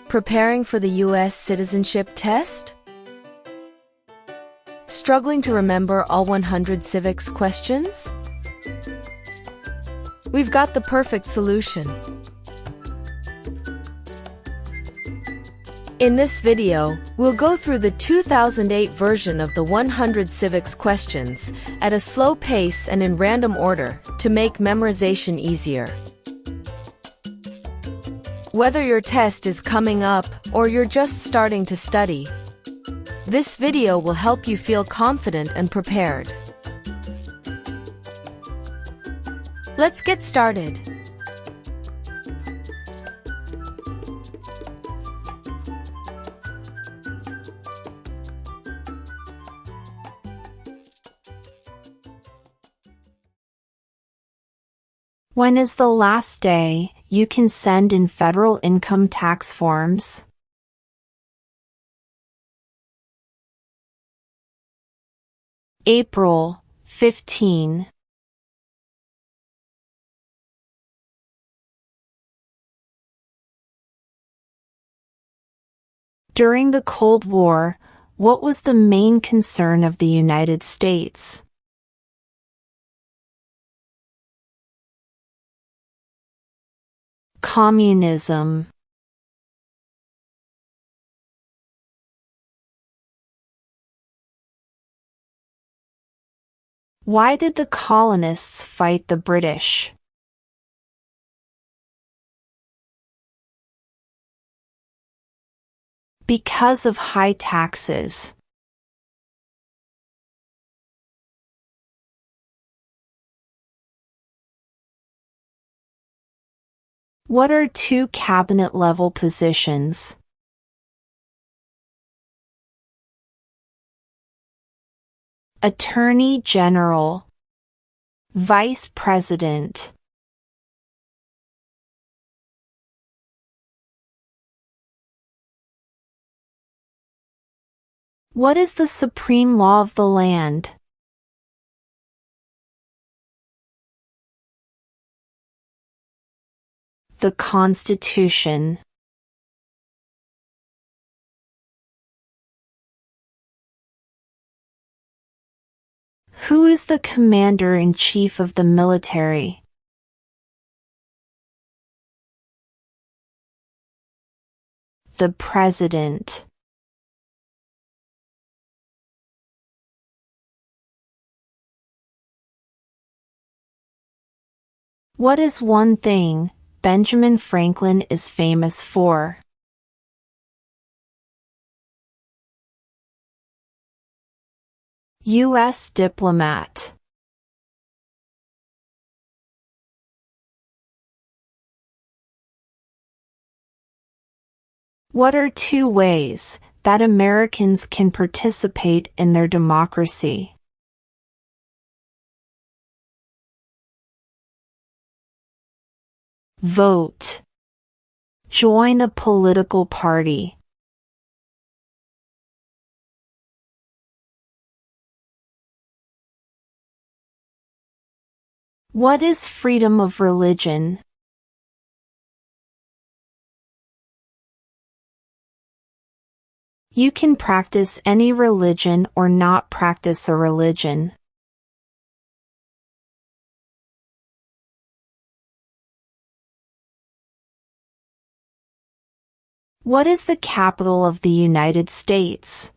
Preparing for the U.S. Citizenship Test? Struggling to remember all 100 civics questions? We've got the perfect solution. In this video, we'll go through the 2008 version of the 100 civics questions at a slow pace and in random order to make memorization easier. Whether your test is coming up or you're just starting to study, this video will help you feel confident and prepared. Let's get started. When is the last day you can send in federal income tax forms? April 15. During the Cold War, what was the main concern of the United States? Communism. Why did the colonists fight the British? Because of high taxes. What are two cabinet-level positions? Attorney General, Vice President. What is the supreme law of the land? The Constitution. Who is the commander-in-chief of the military? The President. What is one thing Benjamin Franklin is famous for? U.S. diplomat. What are two ways that Americans can participate in their democracy? Vote. Join a political party. What is freedom of religion? You can practice any religion or not practice a religion. What is the capital of the United States?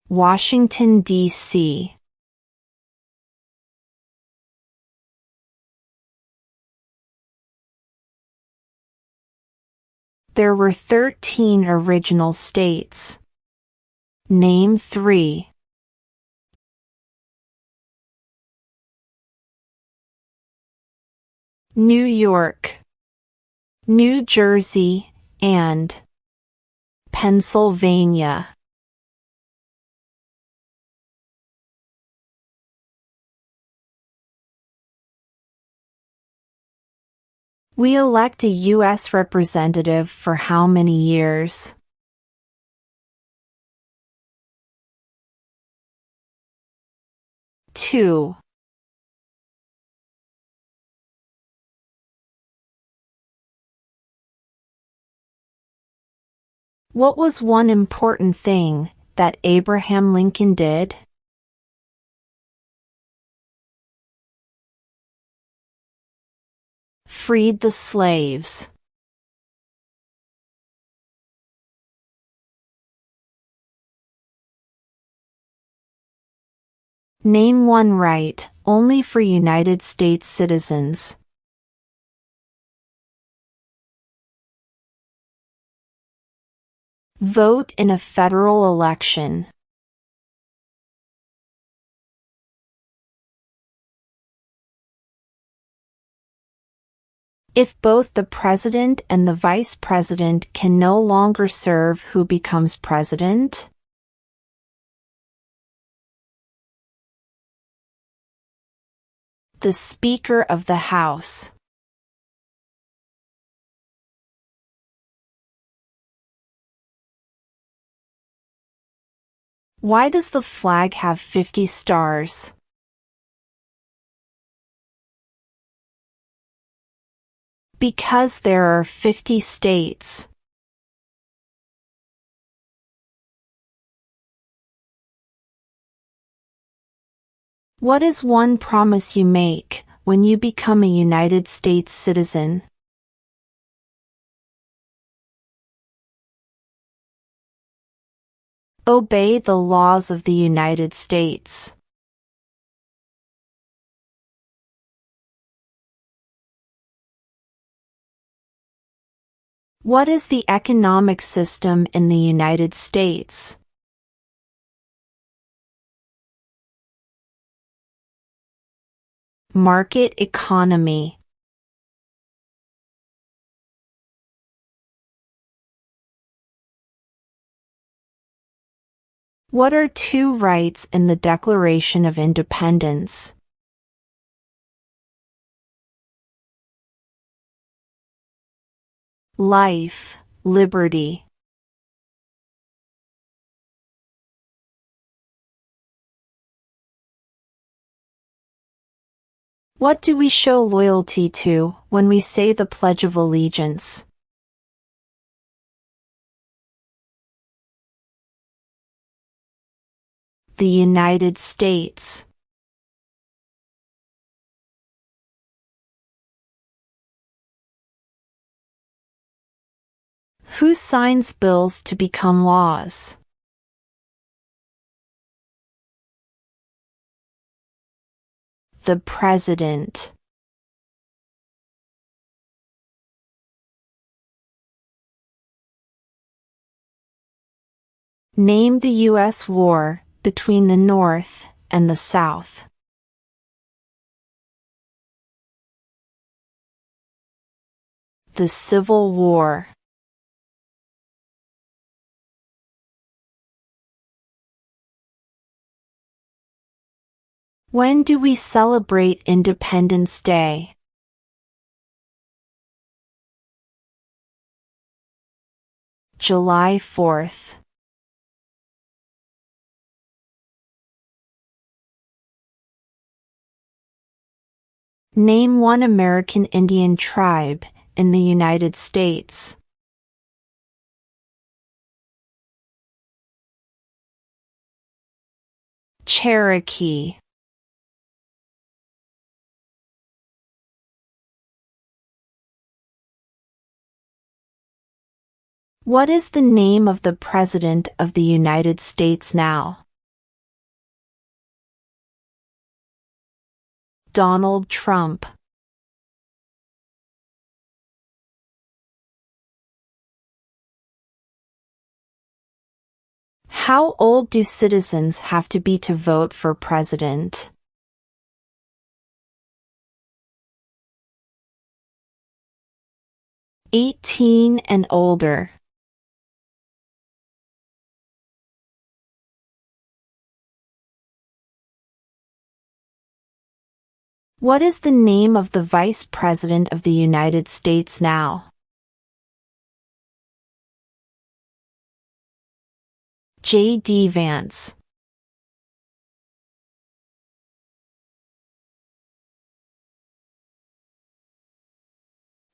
Washington, D.C. There were 13 original states. Name 3. New York, New Jersey, and Pennsylvania. We elect a U.S. representative for how many years? 2. What was one important thing that Abraham Lincoln did? Freed the slaves. Name one right only for United States citizens. Vote in a federal election. If both the president and the vice president can no longer serve, who becomes president? The Speaker of the House. Why does the flag have 50 stars? Because there are 50 states. What is one promise you make when you become a United States citizen? Obey the laws of the United States. What is the economic system in the United States? Market economy. What are two rights in the Declaration of Independence? Life, liberty. What do we show loyalty to when we say the Pledge of Allegiance? The United States. Who signs bills to become laws? The President. Name the U.S. war between the North and the South. The Civil War. When do we celebrate Independence Day? July 4th. Name one American Indian tribe in the United States. Cherokee. What is the name of the President of the United States now? Donald Trump. How old do citizens have to be to vote for president? 18 and older. What is the name of the Vice President of the United States now? J.D. Vance.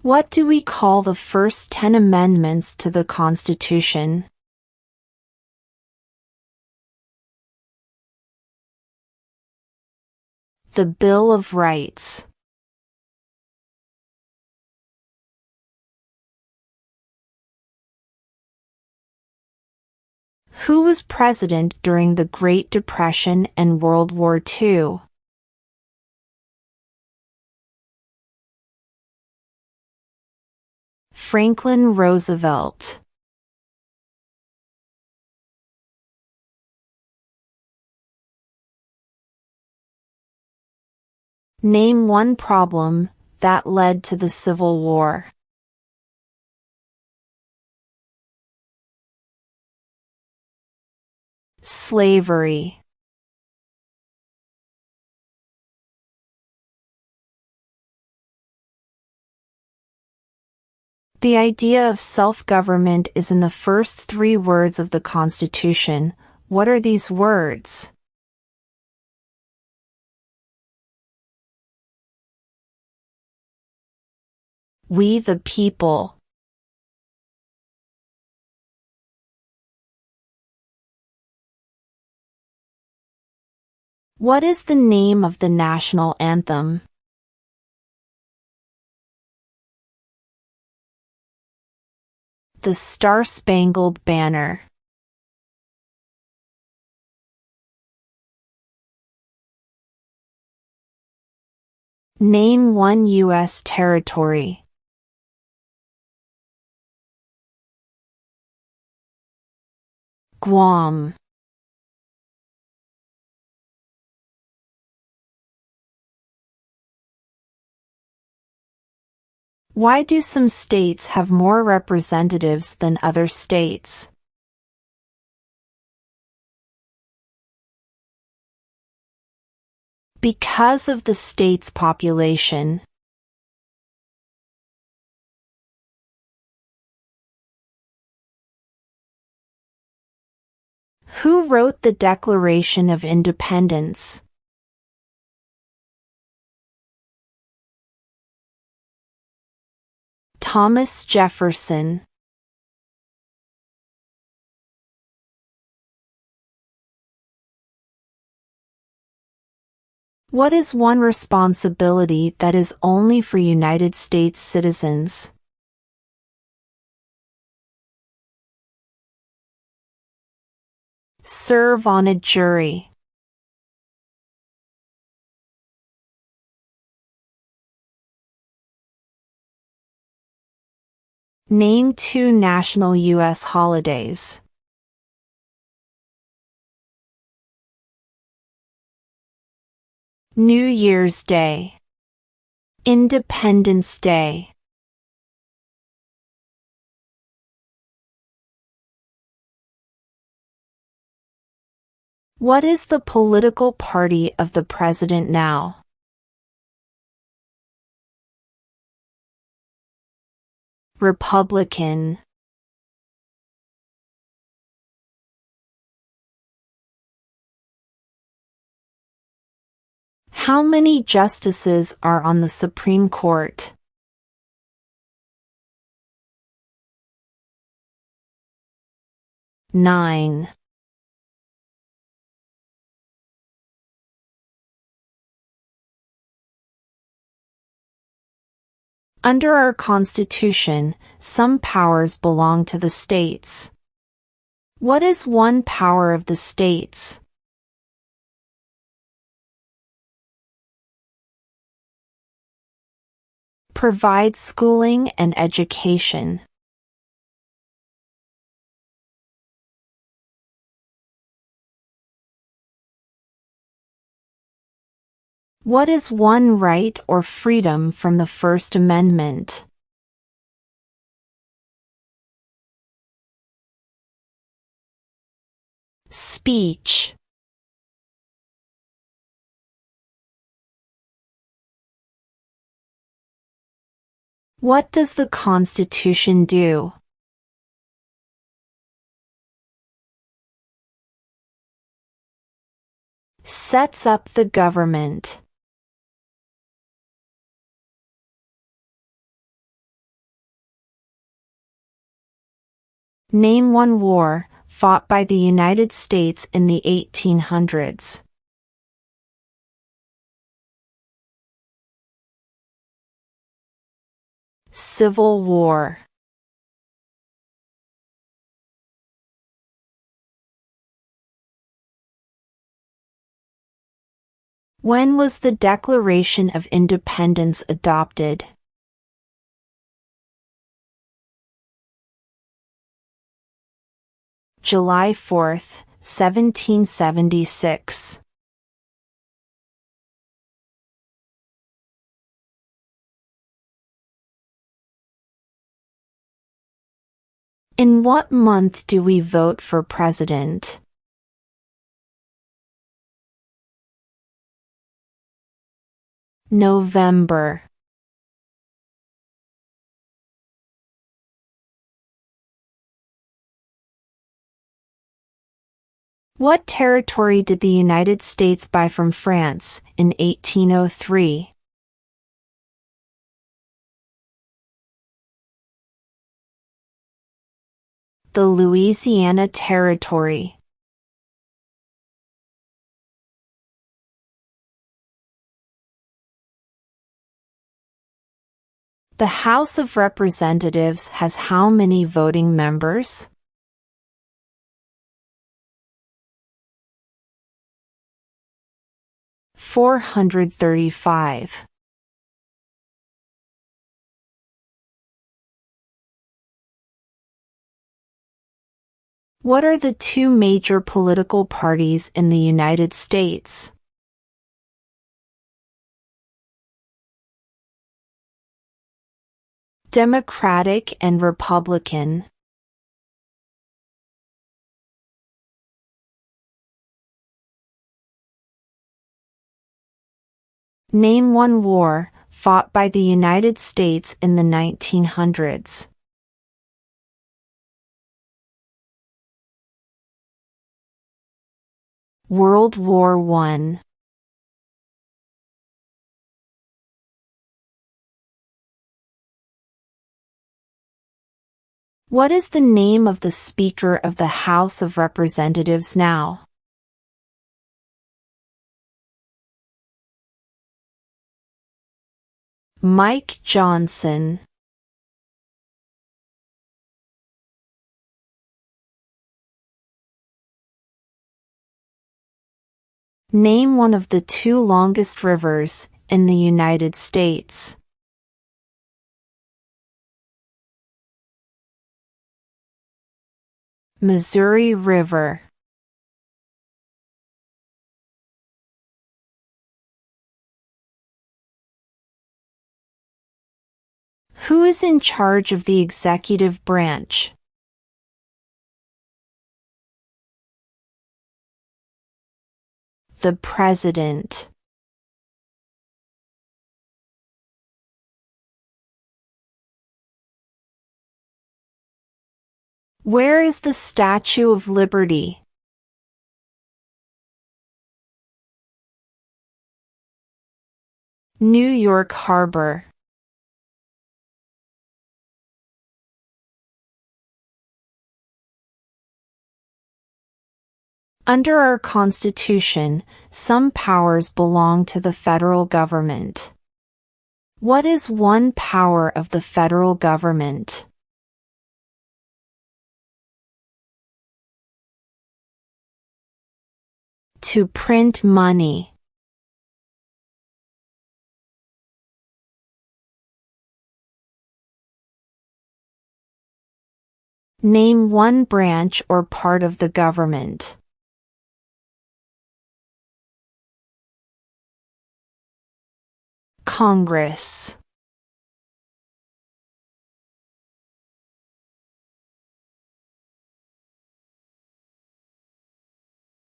What do we call the first 10 amendments to the Constitution? The Bill of Rights. Who was president during the Great Depression and World War II? Franklin Roosevelt. Name one problem that led to the Civil War. Slavery. The idea of self-government is in the first 3 words of the Constitution. What are these words? We the people. What is the name of the national anthem? The Star-Spangled Banner. Name one U.S. territory. Guam. Why do some states have more representatives than other states? Because of the state's population. Who wrote the Declaration of Independence? Thomas Jefferson. What is one responsibility that is only for United States citizens? Serve on a jury. Name 2 national U.S. holidays. New Year's Day. Independence Day. What is the political party of the president now? Republican. How many justices are on the Supreme Court? 9. Under our Constitution, some powers belong to the states. What is one power of the states? Provide schooling and education. What is one right or freedom from the First Amendment? Speech. What does the Constitution do? Sets up the government. Name one war fought by the United States in the 1800s. Civil War. When was the Declaration of Independence adopted? July 4, 1776. In what month do we vote for president? November. What territory did the United States buy from France in 1803? The Louisiana Territory. The House of Representatives has how many voting members? 435. What are the two major political parties in the United States? Democratic and Republican. Name one war fought by the United States in the 1900s. World War I. What is the name of the Speaker of the House of Representatives now? Mike Johnson. Name one of the two longest rivers in the United States. Missouri River. Who is in charge of the executive branch? The President. Where is the Statue of Liberty? New York Harbor. Under our Constitution, some powers belong to the federal government. What is one power of the federal government? To print money. Name one branch or part of the government. Congress.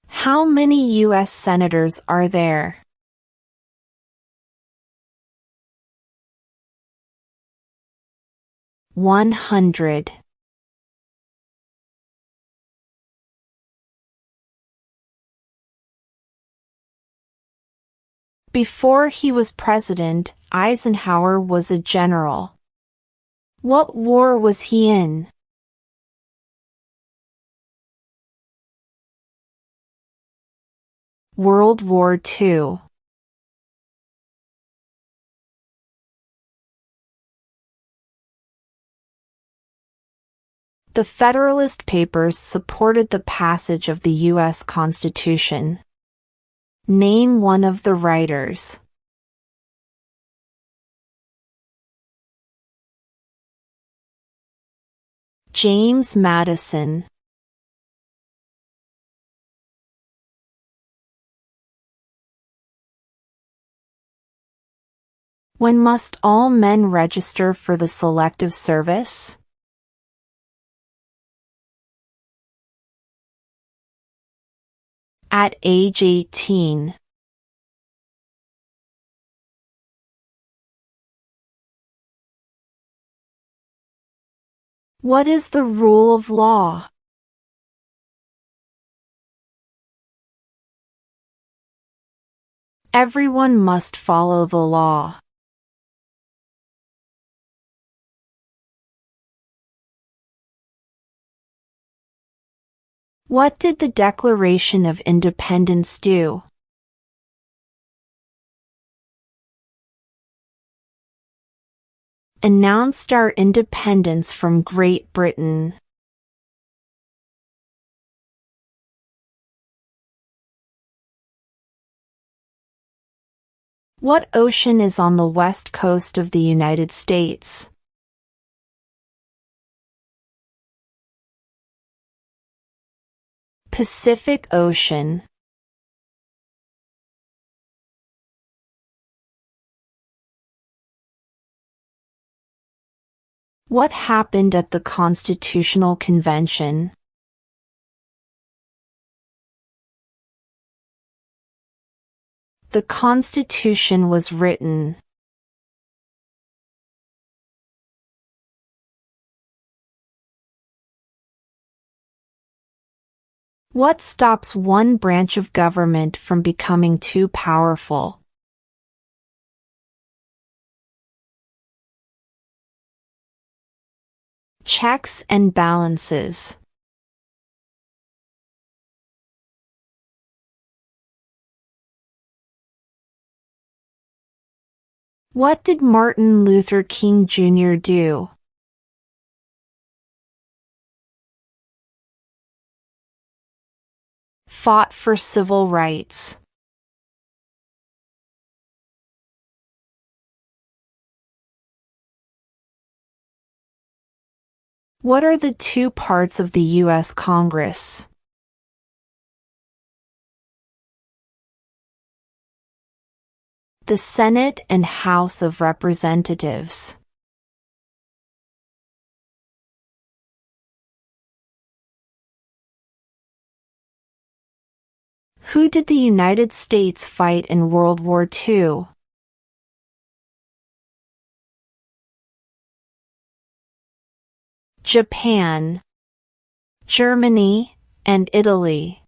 How many U.S. senators are there? 100. Before he was president, Eisenhower was a general. What war was he in? World War II. The Federalist Papers supported the passage of the U.S. Constitution. Name one of the writers. James Madison. When must all men register for the Selective Service? At age 18. What is the rule of law? Everyone must follow the law. What did the Declaration of Independence do? Announced our independence from Great Britain. What ocean is on the west coast of the United States? Pacific Ocean. What happened at the Constitutional Convention? The Constitution was written. What stops one branch of government from becoming too powerful? Checks and balances. What did Martin Luther King Jr. do? Fought for civil rights. What are the two parts of the U.S. Congress? The Senate and House of Representatives. Who did the United States fight in World War II? Japan, Germany, and Italy.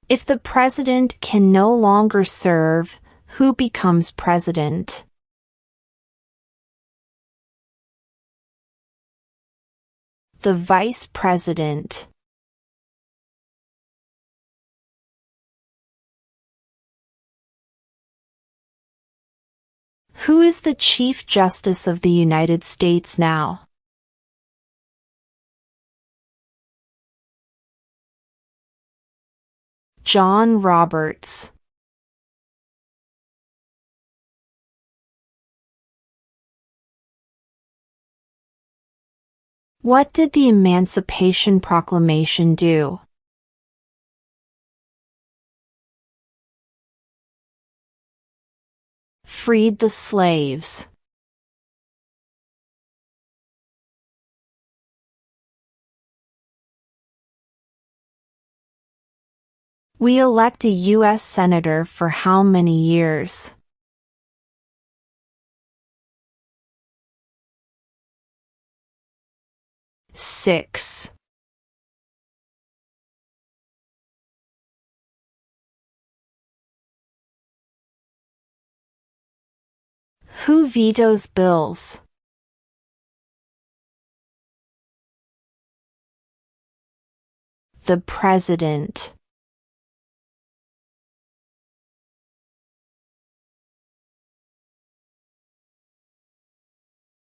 If the president can no longer serve, who becomes president? The vice president. Who is the Chief Justice of the United States now? John Roberts. What did the Emancipation Proclamation do? Freed the slaves. We elect a U.S. Senator for how many years? Six. Who vetoes bills? The President.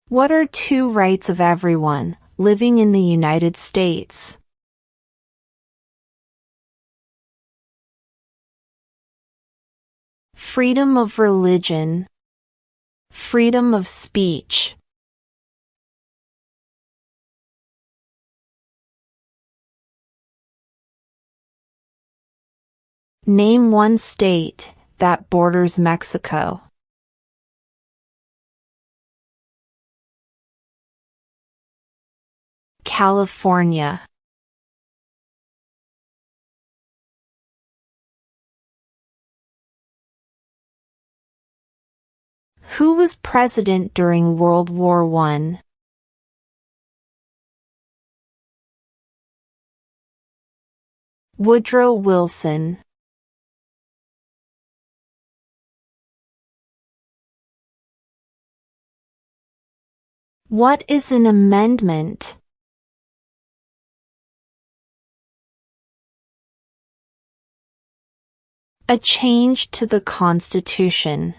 What are two rights of everyone living in the United States? Freedom of religion. Freedom of speech. Name one state that borders Mexico. California. Who was president during World War I? Woodrow Wilson. What is an amendment? A change to the Constitution.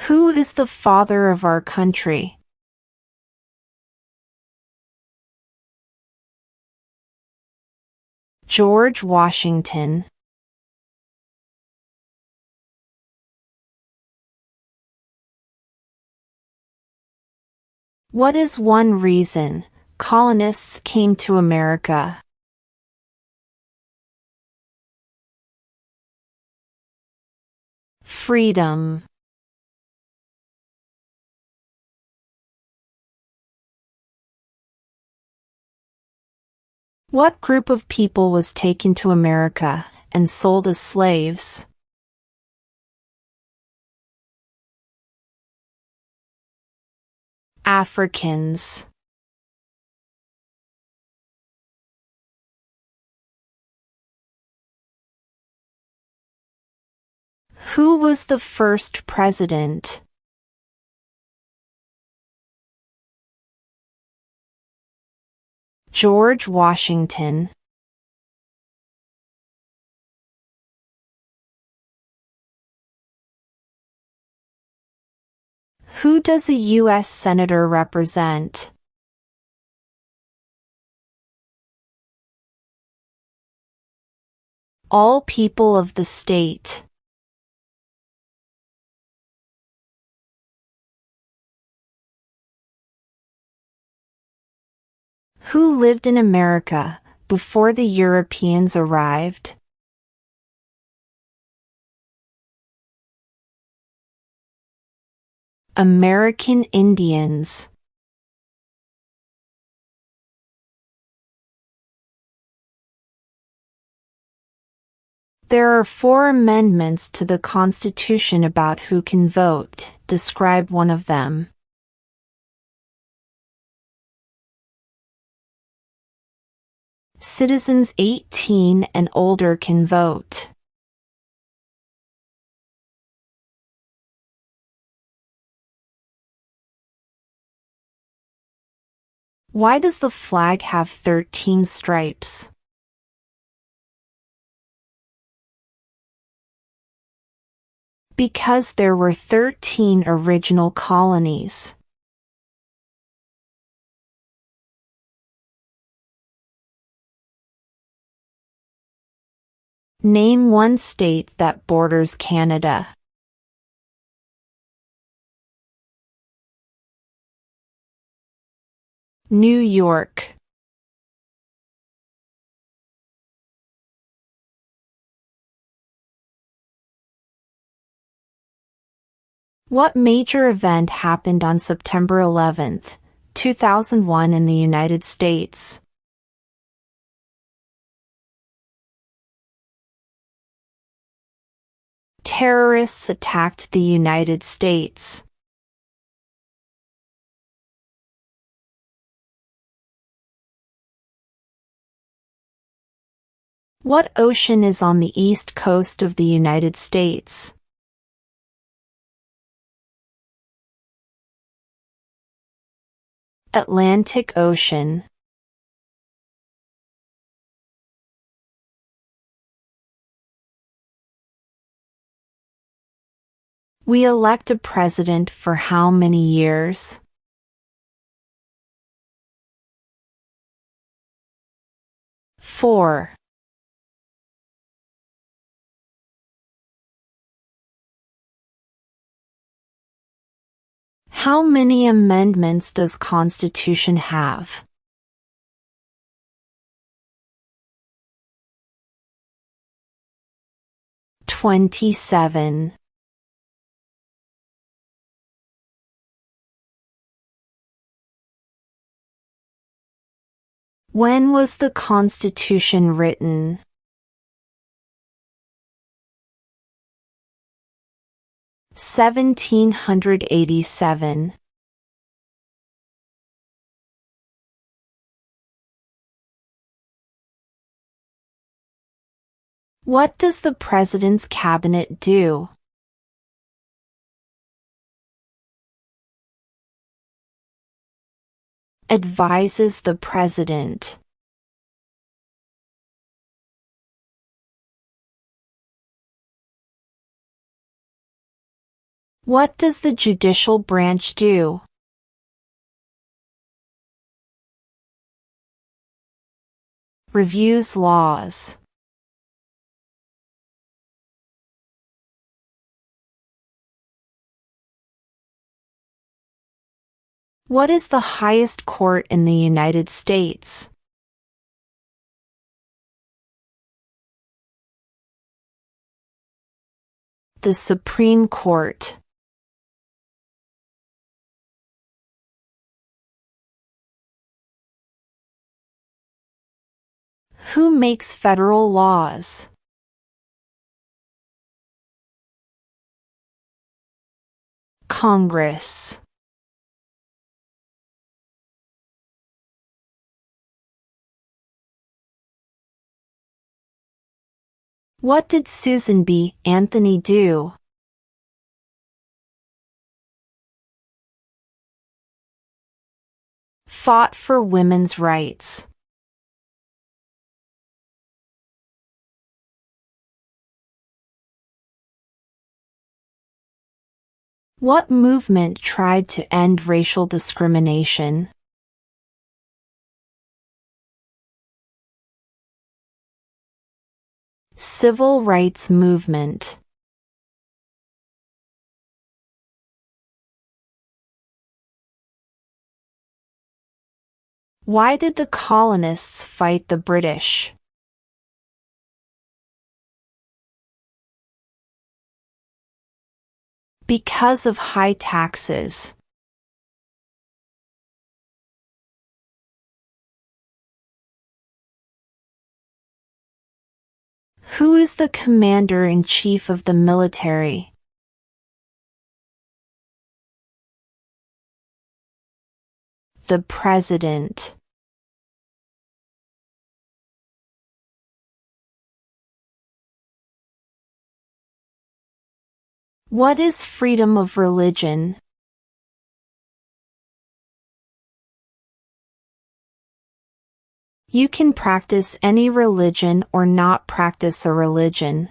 Who is the father of our country? George Washington. What is one reason colonists came to America? Freedom. What group of people was taken to America and sold as slaves? Africans. Who was the first president? George Washington. Who does a U.S. Senator represent? All people of the state. Who lived in America before the Europeans arrived? American Indians. There are 4 amendments to the Constitution about who can vote. Describe one of them. Citizens 18 and older can vote. Why does the flag have 13 stripes? Because there were 13 original colonies. Name one state that borders Canada. New York. What major event happened on September 11, 2001 in the United States? Terrorists attacked the United States. What ocean is on the east coast of the United States? Atlantic Ocean. We elect a president for how many years? 4. How many amendments does Constitution have? 27. When was the Constitution written? 1787. What does the President's Cabinet do? Advises the President. What does the judicial branch do? Reviews laws. What is the highest court in the United States? The Supreme Court. Who makes federal laws? Congress. What did Susan B. Anthony do? Fought for women's rights. What movement tried to end racial discrimination? Civil rights movement. Why did the colonists fight the British? Because of high taxes. Who is the commander-in-chief of the military? The President. What is freedom of religion? You can practice any religion or not practice a religion.